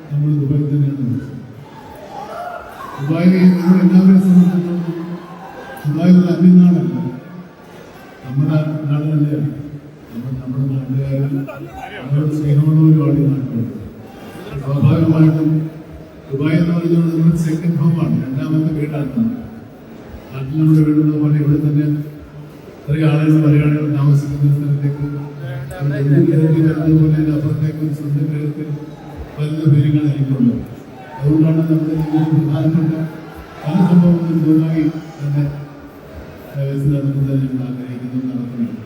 നമ്മൾ ദുബായിൽ തന്നെയാണ്. ദുബായ് നമ്മൾ എല്ലാവരെയും സംബന്ധിച്ചിടത്തോളം ദുബായ് ഒരു അന്യനാടല്ല, നമ്മുടെ നാട് തന്നെയാണ്. നമ്മുടെ നാട്ടുകാരും നമ്മുടെ സ്നേഹമുള്ളവരുമാണ് ഈ നാട്ടിലുള്ളത്. സ്വാഭാവികമായിട്ടും ദുബായ് എന്ന് പറയുന്നത് നമ്മുടെ സെക്കൻഡ് ഹോമാണ്, രണ്ടാമത്തെ വീടാണ്. നാട്ടിൽ നമ്മുടെ വീടുള്ള പോലെ ഇവിടെ തന്നെ ചെറിയ ആളുകൾ മലയാളികൾ താമസിക്കുന്ന സ്ഥലത്തേക്ക് വരുന്നതുപോലെ അപ്പുറത്തേക്ക് സ്വന്തം ഗ്രഹത്തിൽ വരുന്ന പേരുകൾ എനിക്കുണ്ട്. അതുകൊണ്ടാണ് നമ്മുടെ പ്രധാനപ്പെട്ട പല സംഭവങ്ങളും ദുബായി തന്നെ നടത്തുന്നത് ഞങ്ങൾ ആഗ്രഹിക്കുന്നു, നടത്തുന്നത്.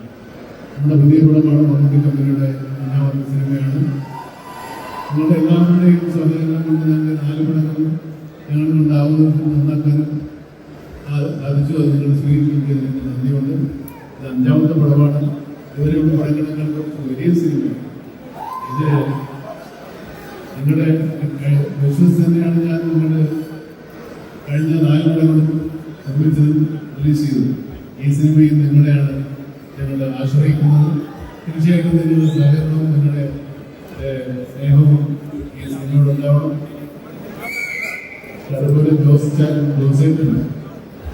നമ്മുടെ പുതിയ പടമാണ് മമ്മൂട്ടി കമ്പനിയുടെ 5ാമത്തെ സിനിമയാണ്. നിങ്ങളുടെ എല്ലാവരുടെയും സഹകരണം കൊണ്ട് ഞങ്ങൾ 4 പടങ്ങളും ഞങ്ങളുണ്ടാവുന്നത് നന്നാക്കാനും സാധിച്ചു. അത് നിങ്ങൾ സ്വീകരിക്കുന്നതിന് നന്ദിയുണ്ട്. ഇത് 5ാമത്തെ പടമാണ്. ഇവരുടെ പടങ്ങളെക്കാളും വലിയ സിനിമ ഇത്. നിങ്ങളുടെ വിശ്വസ് തന്നെയാണ് ഞാൻ നിങ്ങളുടെ കഴിഞ്ഞ 4 പടങ്ങളും നിർമ്മിച്ചതും റിലീസ് ചെയ്തത്. ഈ സിനിമയും നിങ്ങളെയാണ് ഞങ്ങൾ ആശ്രയിക്കുന്നത്. തീർച്ചയായിട്ടും നിങ്ങളുടെ സഹകരണവും നിങ്ങളുടെ സ്നേഹവും ഈ സിനിമയോടുണ്ടാവണം. അതുപോലെ ജോസേട്ടൻ